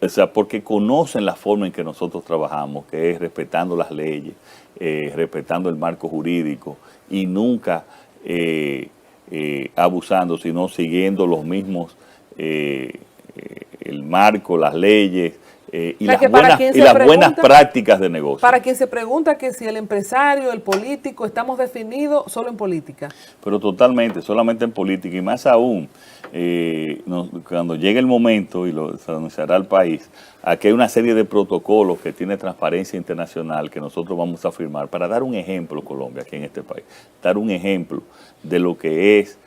O sea, porque conocen la forma en que nosotros trabajamos, que es respetando las leyes, respetando el marco jurídico y nunca abusando, sino siguiendo los mismos, el marco, las leyes y las buenas prácticas de negocio. Para quien se pregunta que si el empresario, el político, estamos definidos solo en política. Pero totalmente, solamente en política y más aún, cuando llegue el momento y se anunciará al país, aquí hay una serie de protocolos que tiene Transparencia Internacional que nosotros vamos a firmar para dar un ejemplo, Colombia, aquí en este país, dar un ejemplo de lo que es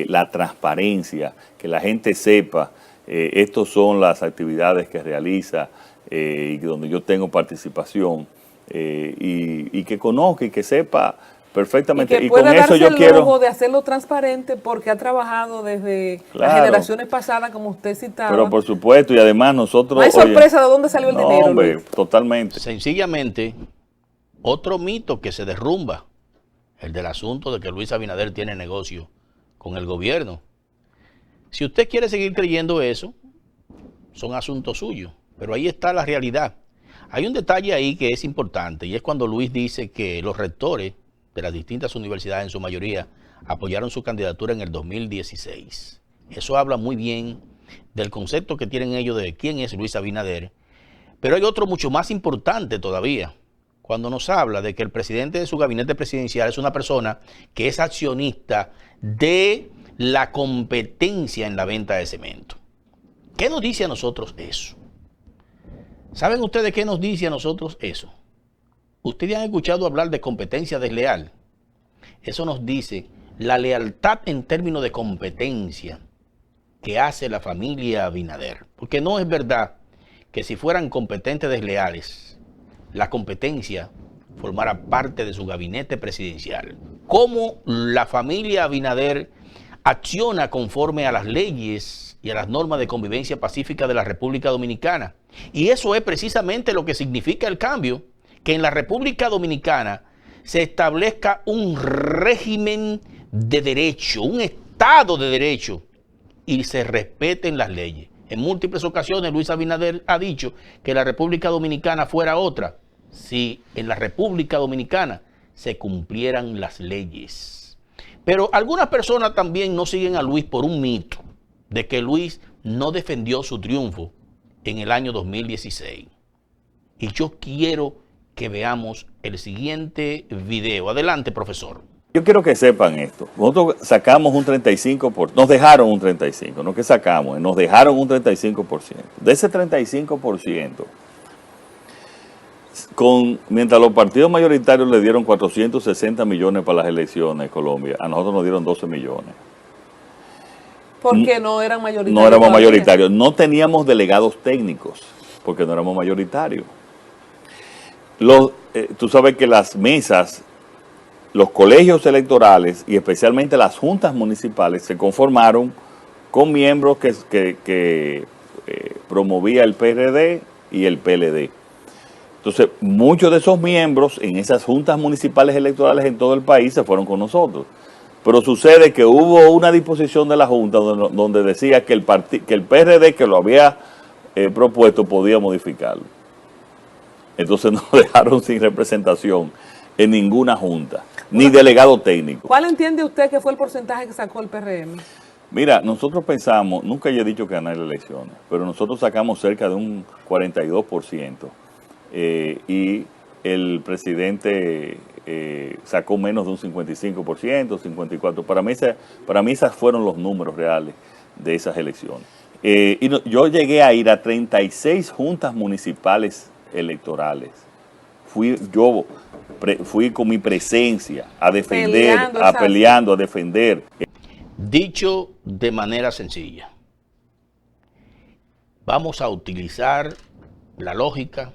la transparencia, que la gente sepa, estas son las actividades que realiza y donde yo tengo participación y que conozca y que sepa perfectamente. Y con eso yo quiero... lujo de hacerlo transparente porque ha trabajado desde las generaciones pasadas, como usted citaba. Pero por supuesto, y además nosotros... No hay sorpresa de dónde salió el dinero, hombre, Luis. Totalmente. Sencillamente, otro mito que se derrumba, el del asunto de que Luis Abinader tiene negocio con el gobierno. Si usted quiere seguir creyendo eso, son asuntos suyos, pero ahí está la realidad. Hay un detalle ahí que es importante y es cuando Luis dice que los rectores de las distintas universidades en su mayoría apoyaron su candidatura en el 2016. Eso habla muy bien del concepto que tienen ellos de quién es Luis Abinader, pero hay otro mucho más importante todavía, cuando nos habla de que el presidente de su gabinete presidencial es una persona que es accionista de la competencia en la venta de cemento. ¿Qué nos dice a nosotros eso? ¿Saben ustedes qué nos dice a nosotros eso? Ustedes han escuchado hablar de competencia desleal. Eso nos dice la lealtad en términos de competencia que hace la familia Abinader. Porque no es verdad que si fueran competentes desleales, la competencia formara parte de su gabinete presidencial. ¿Cómo la familia Abinader acciona conforme a las leyes y a las normas de convivencia pacífica de la República Dominicana? Y eso es precisamente lo que significa el cambio, que en la República Dominicana se establezca un régimen de derecho, un Estado de derecho, y se respeten las leyes. En múltiples ocasiones Luis Abinader ha dicho que la República Dominicana fuera otra si en la República Dominicana se cumplieran las leyes. Pero algunas personas también no siguen a Luis por un mito de que Luis no defendió su triunfo en el año 2016. Y yo quiero que veamos el siguiente video. Adelante, profesor. Yo quiero que sepan esto. Nosotros sacamos un 35%, nos dejaron un 35%, no que sacamos, nos dejaron un 35%. De ese 35%, mientras los partidos mayoritarios le dieron 460 millones para las elecciones, Colombia, a nosotros nos dieron 12 millones. Porque no eran mayoritarios. No éramos mayoritarios. No teníamos delegados técnicos, porque no éramos mayoritarios. Tú sabes que las mesas, los colegios electorales y especialmente las juntas municipales se conformaron con miembros que promovía el PRD y el PLD. Entonces, muchos de esos miembros en esas juntas municipales electorales en todo el país se fueron con nosotros. Pero sucede que hubo una disposición de la Junta donde decía que el PRD que lo había propuesto podía modificarlo. Entonces nos dejaron sin representación en ninguna junta, ni delegado técnico. ¿Cuál entiende usted que fue el porcentaje que sacó el PRM? Mira, nosotros pensamos, nunca he dicho que ganar las elecciones, pero nosotros sacamos cerca de un 42%. Y el presidente sacó menos de un 55%, 54%. Para mí esos fueron los números reales de esas elecciones. Yo llegué a ir a 36 juntas municipales electorales. Fui con mi presencia a defender, peleando, a defender. Dicho de manera sencilla, vamos a utilizar la lógica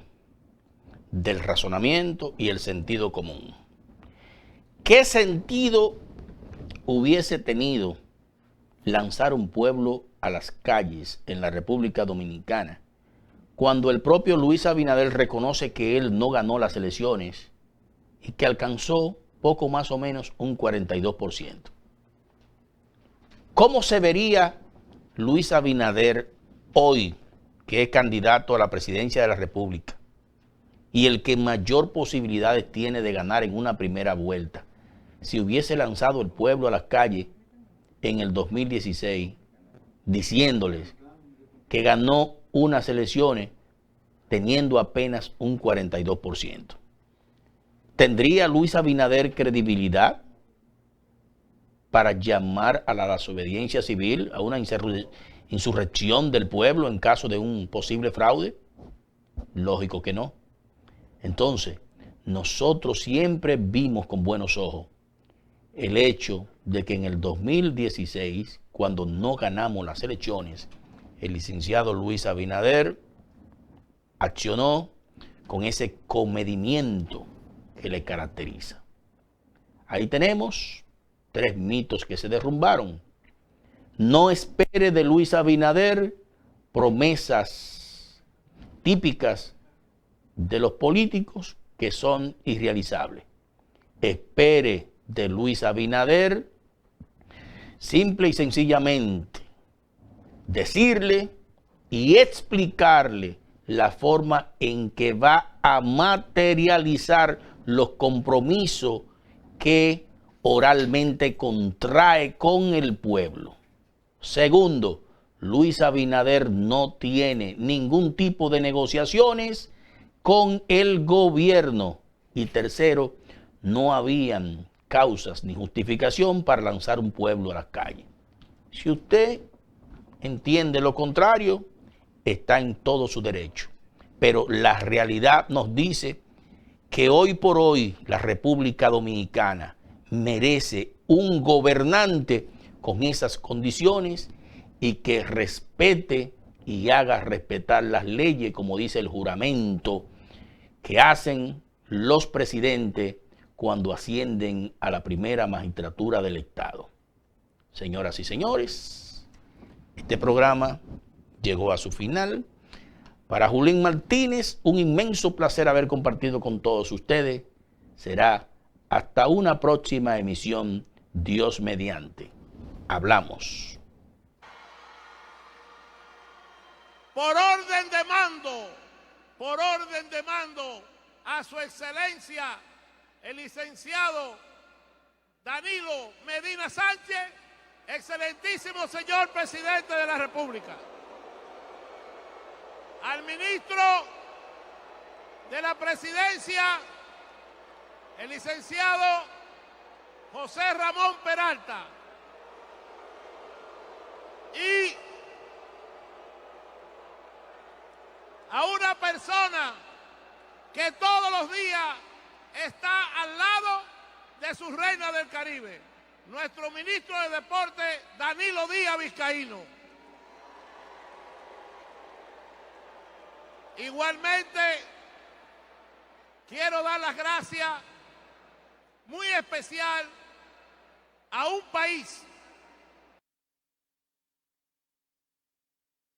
del razonamiento y el sentido común. ¿Qué sentido hubiese tenido lanzar un pueblo a las calles en la República Dominicana cuando el propio Luis Abinader reconoce que él no ganó las elecciones y que alcanzó poco más o menos un 42%? ¿Cómo se vería Luis Abinader hoy, que es candidato a la presidencia de la República y el que mayor posibilidades tiene de ganar en una primera vuelta, si hubiese lanzado el pueblo a las calles en el 2016 diciéndoles que ganó unas elecciones teniendo apenas un 42%? ¿Tendría Luis Abinader credibilidad para llamar a la desobediencia civil, a una insurrección del pueblo en caso de un posible fraude? Lógico que no. Entonces, nosotros siempre vimos con buenos ojos el hecho de que en el 2016, cuando no ganamos las elecciones, el licenciado Luis Abinader accionó con ese comedimiento que le caracteriza. Ahí tenemos 3 mitos que se derrumbaron. No espere de Luis Abinader promesas típicas de los políticos que son irrealizables. Espere de Luis Abinader simple y sencillamente decirle y explicarle la forma en que va a materializar los compromisos que oralmente contrae con el pueblo. Segundo, Luis Abinader no tiene ningún tipo de negociaciones con el gobierno. Y tercero, no habían causas ni justificación para lanzar un pueblo a las calles. Si usted entiende lo contrario, está en todo su derecho. Pero la realidad nos dice que hoy por hoy la República Dominicana merece un gobernante con esas condiciones y que respete y haga respetar las leyes, como dice el juramento que hacen los presidentes cuando ascienden a la primera magistratura del Estado. Señoras y señores, este programa llegó a su final. Para Julín Martínez, un inmenso placer haber compartido con todos ustedes. Será hasta una próxima emisión, Dios mediante. Hablamos. Por orden de mando, a su excelencia, el licenciado Danilo Medina Sánchez, excelentísimo señor presidente de la República. Al ministro de la presidencia, el licenciado José Ramón Peralta. Y a una persona que todos los está al lado de su reina del Caribe, nuestro ministro de Deporte, Danilo Díaz Vizcaíno. Igualmente, quiero dar las gracias muy especial a un país